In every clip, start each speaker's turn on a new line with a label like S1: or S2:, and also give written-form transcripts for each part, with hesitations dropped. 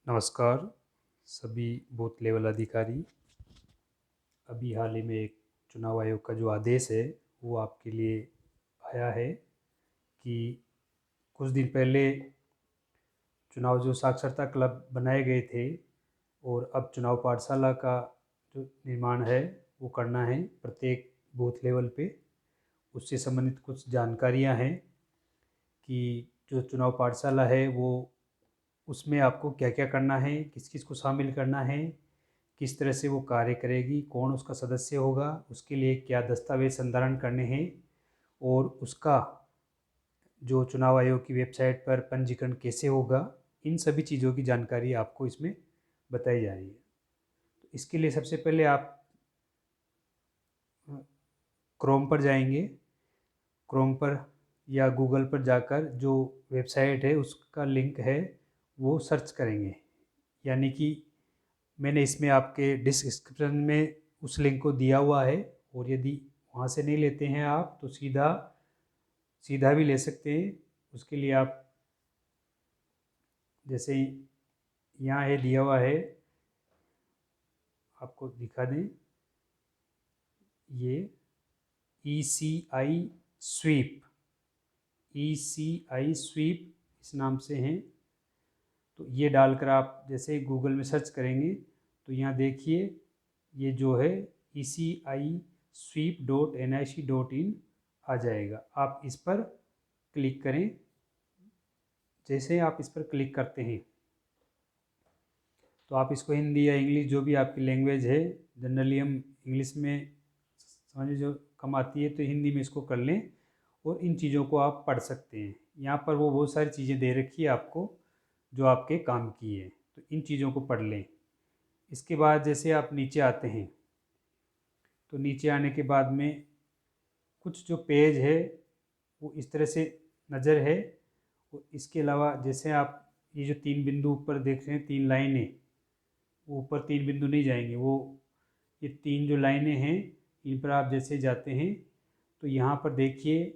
S1: नमस्कार सभी booth level अधिकारी। अभी हाल ही में एक चुनाव आयोग का जो आदेश है वो आपके लिए आया है कि कुछ दिन पहले चुनाव जो साक्षरता क्लब बनाए गए थे और अब चुनाव पाठशाला का जो निर्माण है वो करना है प्रत्येक बूथ लेवल पे। उससे संबंधित कुछ जानकारियां हैं कि जो चुनाव पाठशाला है वो उसमें आपको क्या क्या करना है, किस किस को शामिल करना है, किस तरह से वो कार्य करेगी, कौन उसका सदस्य होगा, उसके लिए क्या दस्तावेज संधारण करने हैं और उसका जो चुनाव आयोग की वेबसाइट पर पंजीकरण कैसे होगा, इन सभी चीज़ों की जानकारी आपको इसमें बताई जा रही है। तो इसके लिए सबसे पहले आप क्रोम पर जाएंगे। क्रोम पर या गूगल पर जाकर जो वेबसाइट है उसका लिंक है वो सर्च करेंगे। यानी कि मैंने इसमें आपके डिस्क्रिप्शन में उस लिंक को दिया हुआ है, और यदि वहाँ से नहीं लेते हैं आप तो सीधा सीधा भी ले सकते हैं। उसके लिए आप जैसे यहाँ है दिया हुआ है, आपको दिखा दें, ये ECI स्वीप, ECI स्वीप इस नाम से हैं। तो ये डालकर आप जैसे गूगल में सर्च करेंगे तो यहाँ देखिए ये जो है ECI sweep.nic.in आ जाएगा। आप इस पर क्लिक करें। जैसे आप इस पर क्लिक करते हैं तो आप इसको हिंदी या इंग्लिश जो भी आपकी लैंग्वेज है, जनरली हम इंग्लिश में समझ जो कम आती है तो हिंदी में इसको कर लें और इन चीज़ों को आप पढ़ सकते हैं। यहाँ पर वो बहुत सारी चीज़ें दे रखी है आपको जो आपके काम की है, तो इन चीज़ों को पढ़ लें। इसके बाद जैसे आप नीचे आते हैं तो नीचे आने के बाद में कुछ जो पेज है वो इस तरह से नज़र है। और इसके अलावा जैसे आप ये जो तीन बिंदु ऊपर देख रहे हैं, तीन लाइनें, वो ऊपर तीन बिंदु नहीं जाएंगे, वो ये तीन जो लाइनें हैं इन पर आप जैसे जाते हैं तो यहाँ पर देखिए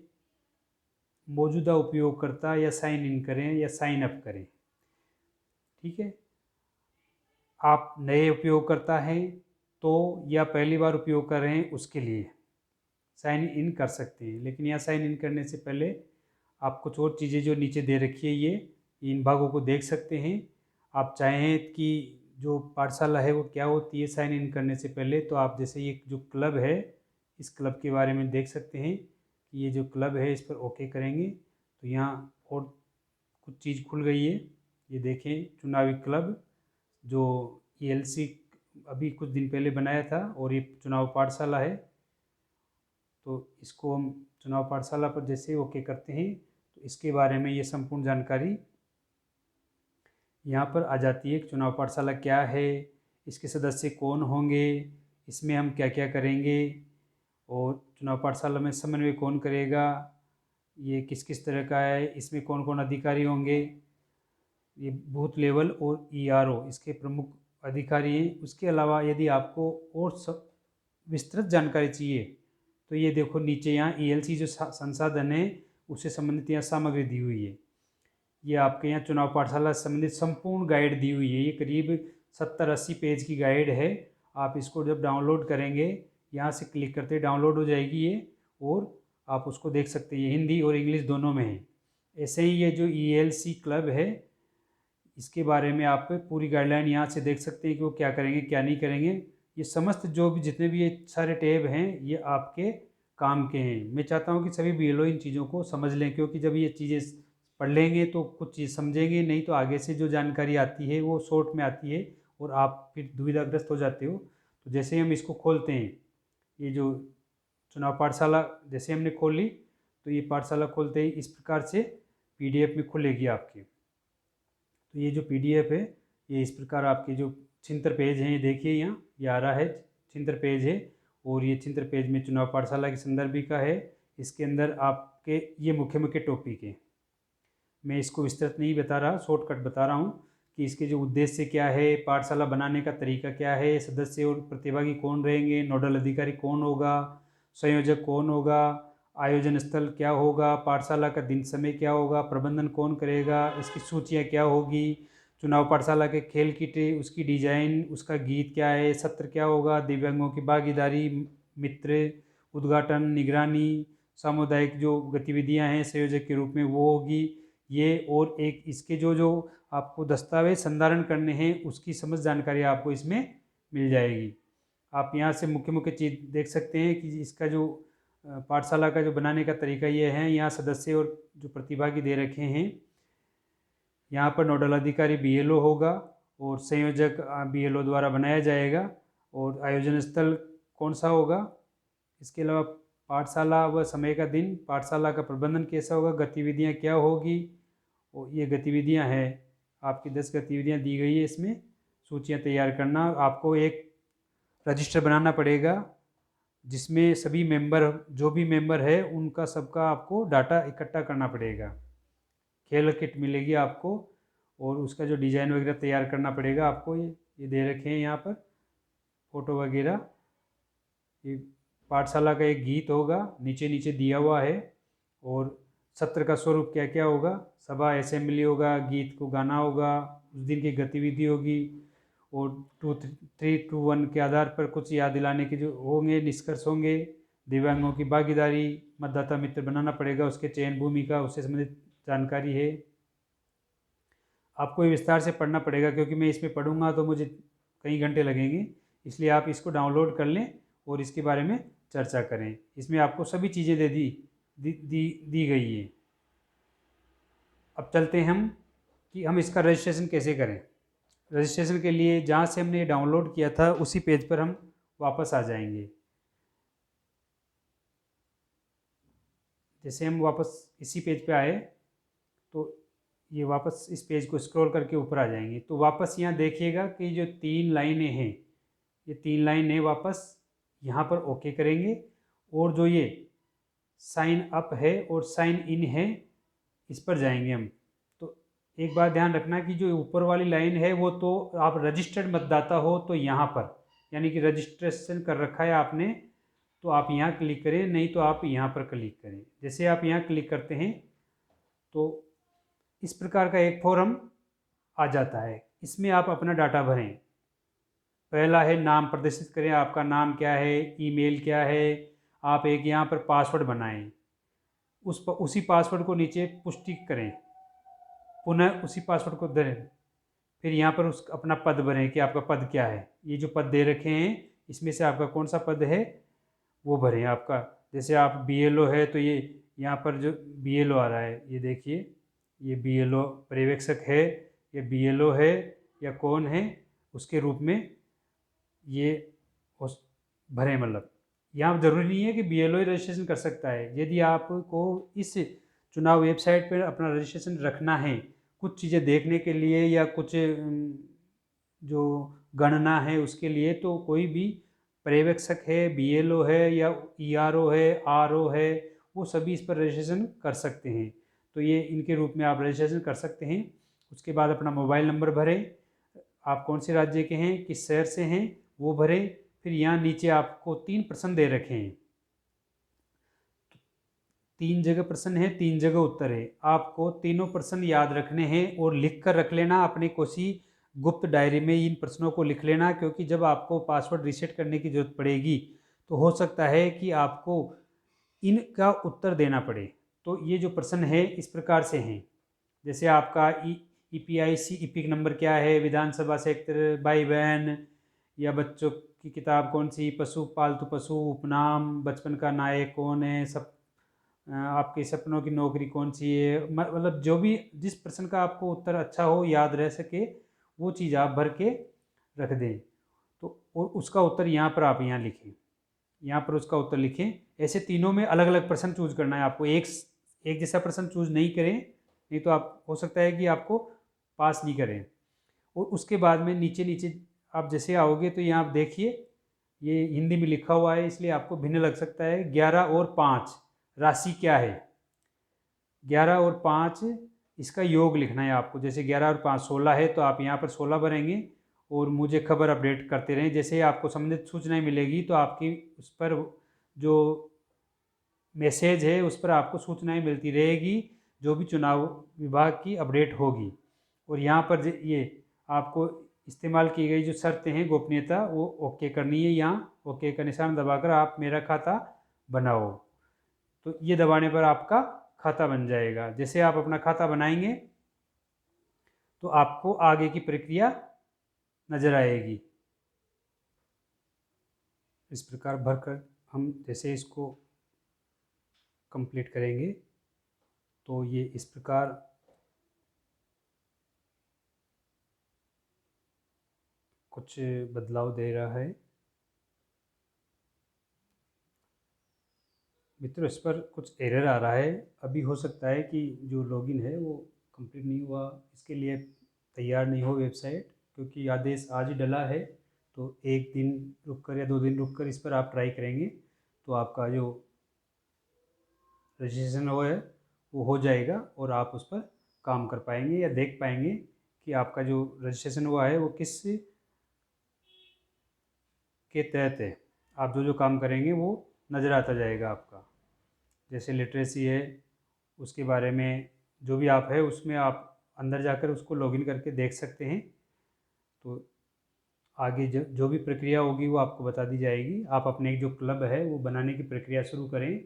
S1: मौजूदा उपयोगकर्ता या साइन इन करें या साइन अप करें। ठीक है, आप नए उपयोगकर्ता हैं तो या पहली बार उपयोग कर रहे हैं उसके लिए साइन इन कर सकते हैं। लेकिन यहाँ साइन इन करने से पहले आप कुछ और चीज़ें जो नीचे दे रखी है ये इन भागों को देख सकते हैं। आप चाहें कि जो पाठशाला है वो क्या होती है साइन इन करने से पहले, तो आप जैसे ये जो क्लब है इस क्लब के बारे में देख सकते हैं कि ये जो क्लब है इस पर ओके करेंगे तो यहाँ और कुछ चीज़ खुल गई है। ये देखें चुनावी क्लब जो ELC अभी कुछ दिन पहले बनाया था और ये चुनाव पाठशाला है। तो इसको हम चुनाव पाठशाला पर जैसे ओके करते हैं तो इसके बारे में ये संपूर्ण जानकारी यहाँ पर आ जाती है कि चुनाव पाठशाला क्या है, इसके सदस्य कौन होंगे, इसमें हम क्या क्या करेंगे और चुनाव पाठशाला में समन्वय कौन करेगा, ये किस किस तरह का है, इसमें कौन कौन अधिकारी होंगे, ये बूथ लेवल और ERO इसके प्रमुख अधिकारी हैं। उसके अलावा यदि आपको और सब विस्तृत जानकारी चाहिए तो ये देखो नीचे यहाँ ELC जो संसाधन है उससे संबंधित यहाँ सामग्री दी हुई है। ये आपके यहाँ चुनाव पाठशाला से संबंधित संपूर्ण गाइड दी हुई है। ये करीब 70-80 पेज की गाइड है। आप इसको जब डाउनलोड करेंगे यहाँ से क्लिक करते डाउनलोड हो जाएगी ये, और आप उसको देख सकते हैं। ये हिंदी और इंग्लिश दोनों में है। ऐसे ही ये जो ELC क्लब है इसके बारे में आप पूरी गाइडलाइन यहाँ से देख सकते हैं कि वो क्या करेंगे क्या नहीं करेंगे। ये समस्त जो भी जितने भी ये सारे टैब हैं ये आपके काम के हैं। मैं चाहता हूँ कि सभी BLO इन चीज़ों को समझ लें, क्योंकि जब ये चीज़ें पढ़ लेंगे तो कुछ चीज़ समझेंगे, नहीं तो आगे से जो जानकारी आती है वो शॉर्ट में आती है और आप फिर दुविधाग्रस्त हो जाते हो। तो जैसे ही हम इसको खोलते हैं, ये जो चुनाव पाठशाला जैसे हमने खोली तो ये पाठशाला खोलते ही इस प्रकार से PDF में खुलेगी आपकी। तो ये जो PDF है ये इस प्रकार आपके जो छिंतर पेज हैं, ये देखिए यहाँ ये आ रहा है छिंतर पेज है, और ये छिंतर पेज में चुनाव पाठशाला की संदर्भिका है। इसके अंदर आपके ये मुख्य मुख्य टॉपिक है। मैं इसको विस्तृत नहीं बता रहा, शॉर्टकट बता रहा हूँ कि इसके जो उद्देश्य क्या है, पाठशाला बनाने का तरीका क्या है, सदस्य और प्रतिभागी कौन रहेंगे, नोडल अधिकारी कौन होगा, संयोजक कौन होगा, आयोजन स्थल क्या होगा, पाठशाला का दिन समय क्या होगा, प्रबंधन कौन करेगा, इसकी सूचियाँ क्या होगी, चुनाव पाठशाला के खेल किट, उसकी डिजाइन, उसका गीत क्या है, सत्र क्या होगा, दिव्यांगों की भागीदारी, मित्र, उद्घाटन, निगरानी, सामुदायिक जो गतिविधियां हैं संयोजक के रूप में वो होगी ये। और एक इसके जो जो आपको दस्तावेज संधारण करने हैं उसकी समस्त जानकारी आपको इसमें मिल जाएगी। आप यहाँ से मुख्य मुख्य चीज़ देख सकते हैं कि इसका जो पाठशाला का जो बनाने का तरीका ये है। यहाँ सदस्य और जो प्रतिभागी दे रखे हैं, यहाँ पर नोडल अधिकारी बीएलओ होगा और संयोजक बीएलओ द्वारा बनाया जाएगा। और आयोजन स्थल कौन सा होगा, इसके अलावा पाठशाला व समय का दिन, पाठशाला का प्रबंधन कैसा होगा, गतिविधियाँ क्या होगी। और ये गतिविधियाँ हैं आपकी 10 गतिविधियाँ दी गई है, इसमें सूचियाँ तैयार करना। आपको एक रजिस्टर बनाना पड़ेगा जिसमें सभी मेंबर, जो भी मेंबर है उनका सबका आपको डाटा इकट्ठा करना पड़ेगा। खेल किट मिलेगी आपको और उसका जो डिज़ाइन वगैरह तैयार करना पड़ेगा आपको। ये दे रखे हैं यहाँ पर फ़ोटो वगैरह। ये पाठशाला का एक गीत होगा, नीचे नीचे दिया हुआ है। और सत्र का स्वरूप क्या क्या होगा, सभा, असेंबली होगा, गीत को गाना होगा, उस दिन की गतिविधि होगी। और 2, 3, 2, 1 के आधार पर कुछ याद दिलाने के जो होंगे, निष्कर्ष होंगे। दिव्यांगों की भागीदारी, मतदाता मित्र बनाना पड़ेगा, उसके चयन, भूमिका, उससे संबंधित जानकारी है। आपको ये विस्तार से पढ़ना पड़ेगा क्योंकि मैं इसमें पढ़ूंगा तो मुझे कई घंटे लगेंगे, इसलिए आप इसको डाउनलोड कर लें और इसके बारे में चर्चा करें। इसमें आपको सभी चीज़ें दी गई है। अब चलते हैं हम कि हम इसका रजिस्ट्रेशन कैसे करें। रजिस्ट्रेशन के लिए जहाँ से हमने डाउनलोड किया था उसी पेज पर हम वापस आ जाएंगे। जैसे हम वापस इसी पेज पे आए तो ये वापस इस पेज को स्क्रॉल करके ऊपर आ जाएंगे। तो वापस यहाँ देखिएगा कि जो 3 लाइनें हैं, ये 3 लाइनें वापस यहाँ पर ओके करेंगे। और जो ये साइन अप है और साइन इन है, इस पर जाएंगे हम। तो एक बात ध्यान रखना कि जो ऊपर वाली लाइन है वो तो आप रजिस्टर्ड मतदाता हो तो यहाँ पर, यानी कि रजिस्ट्रेशन कर रखा है आपने, तो आप यहाँ क्लिक करें, नहीं तो आप यहाँ पर क्लिक करें। जैसे आप यहाँ क्लिक करते हैं तो इस प्रकार का एक फॉर्म आ जाता है। इसमें आप अपना डाटा भरें। पहला है नाम प्रदर्शित करें, आपका नाम क्या है, ईमेल क्या है। आप एक यहाँ पर पासवर्ड बनाएं, उसी पासवर्ड को नीचे पुष्टि करें, पुनः उसी पासवर्ड को भरें। फिर यहाँ पर उस अपना पद भरें कि आपका पद क्या है। ये जो पद दे रखे हैं इसमें से आपका कौन सा पद है वो भरें आपका। जैसे आप बीएलओ है तो ये यहाँ पर जो बीएलओ आ रहा है, ये देखिए, ये बीएलओ पर्यवेक्षक है, ये बीएलओ है या कौन है, उसके रूप में ये उस भरें। मतलब यहाँ ज़रूरी नहीं है कि बीएलओ ही रजिस्ट्रेशन कर सकता है। यदि आपको इस चुनाव वेबसाइट पर अपना रजिस्ट्रेशन रखना है कुछ चीज़ें देखने के लिए या कुछ जो गणना है उसके लिए, तो कोई भी पर्यवेक्षक है, बीएलओ है या ईआरओ है, आरओ है, वो सभी इस पर रजिस्ट्रेशन कर सकते हैं। तो ये इनके रूप में आप रजिस्ट्रेशन कर सकते हैं। उसके बाद अपना मोबाइल नंबर भरें, आप कौन से राज्य के हैं, किस शहर से हैं वो भरें। फिर यहाँ नीचे आपको 3 प्रश्न दे रखे हैं, 3 जगह प्रश्न है, 3 जगह उत्तर है। आपको तीनों प्रश्न याद रखने हैं और लिख कर रख लेना अपने कोसी गुप्त डायरी में। इन प्रश्नों को लिख लेना क्योंकि जब आपको पासवर्ड रीसेट करने की जरूरत पड़ेगी तो हो सकता है कि आपको इनका उत्तर देना पड़े। तो ये जो प्रश्न है इस प्रकार से हैं, जैसे आपका ईपीआईसी इपिक नंबर क्या है, विधानसभा क्षेत्र, भाई बहन या बच्चों की किताब कौन सी, पशु, पालतू पशु, उपनाम, बचपन का नायक कौन है, सब आपके सपनों की नौकरी कौन सी है। मतलब जो भी जिस प्रश्न का आपको उत्तर अच्छा हो, याद रह सके, वो चीज़ आप भर के रख दें। तो और उसका उत्तर यहाँ पर आप यहाँ लिखें, यहाँ पर उसका उत्तर लिखें। ऐसे तीनों में अलग अलग प्रश्न चूज करना है आपको, एक जैसा प्रश्न चूज नहीं करें, नहीं तो आप हो सकता है कि आपको पास नहीं करें। और उसके बाद में नीचे नीचे आप जैसे आओगे तो यहाँ आप देखिए ये हिंदी में लिखा हुआ है इसलिए आपको भिन्न लग सकता है। 11 और 5 राशि क्या है, 11 और 5 इसका योग लिखना है आपको। जैसे 11 और 5 16 है तो आप यहाँ पर 16 भरेंगे। और मुझे खबर अपडेट करते रहें, जैसे आपको संबंधित सूचनाएं मिलेगी तो आपकी उस पर जो मैसेज है उस पर आपको सूचनाएं मिलती रहेगी, जो भी चुनाव विभाग की अपडेट होगी। और यहाँ पर ये आपको इस्तेमाल की गई जो शर्तें हैं गोपनीयता, वो ओके करनी है। यहाँ ओके का निशान दबाकर आप मेरा खाता बनाओ, तो ये दबाने पर आपका खाता बन जाएगा। जैसे आप अपना खाता बनाएंगे तो आपको आगे की प्रक्रिया नज़र आएगी। इस प्रकार भरकर हम जैसे इसको कंप्लीट करेंगे तो ये इस प्रकार कुछ बदलाव दे रहा है। मित्रों, इस पर कुछ एरर आ रहा है। अभी हो सकता है कि जो लॉगिन है वो कंप्लीट नहीं हुआ, इसके लिए तैयार नहीं हो वेबसाइट, क्योंकि आदेश आज ही डला है। तो एक दिन रुक कर या 2 दिन रुक कर इस पर आप ट्राई करेंगे तो आपका जो रजिस्ट्रेशन वो हो जाएगा और आप उस पर काम कर पाएंगे या देख पाएंगे कि आपका जो रजिस्ट्रेशन हुआ है वो किस के तहत है। आप जो जो काम करेंगे वो नज़र आता जाएगा आपका। जैसे लिटरेसी है, उसके बारे में जो भी आप है उसमें आप अंदर जाकर उसको लॉगिन करके देख सकते हैं। तो आगे जो भी प्रक्रिया होगी वो आपको बता दी जाएगी। आप अपने एक जो क्लब है वो बनाने की प्रक्रिया शुरू करें,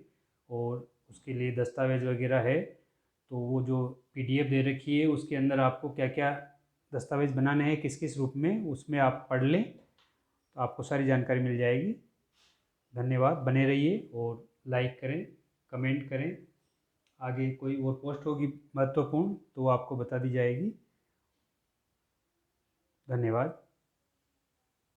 S1: और उसके लिए दस्तावेज़ वगैरह है तो वो जो पीडीएफ दे रखी है उसके अंदर आपको क्या क्या दस्तावेज़ बनाने हैं किस किस रूप में, उसमें आप पढ़ लें तो आपको सारी जानकारी मिल जाएगी। धन्यवाद, बने रहिए और लाइक करें, कमेंट करें। आगे कोई और पोस्ट होगी महत्वपूर्ण तो वो आपको बता दी जाएगी। धन्यवाद।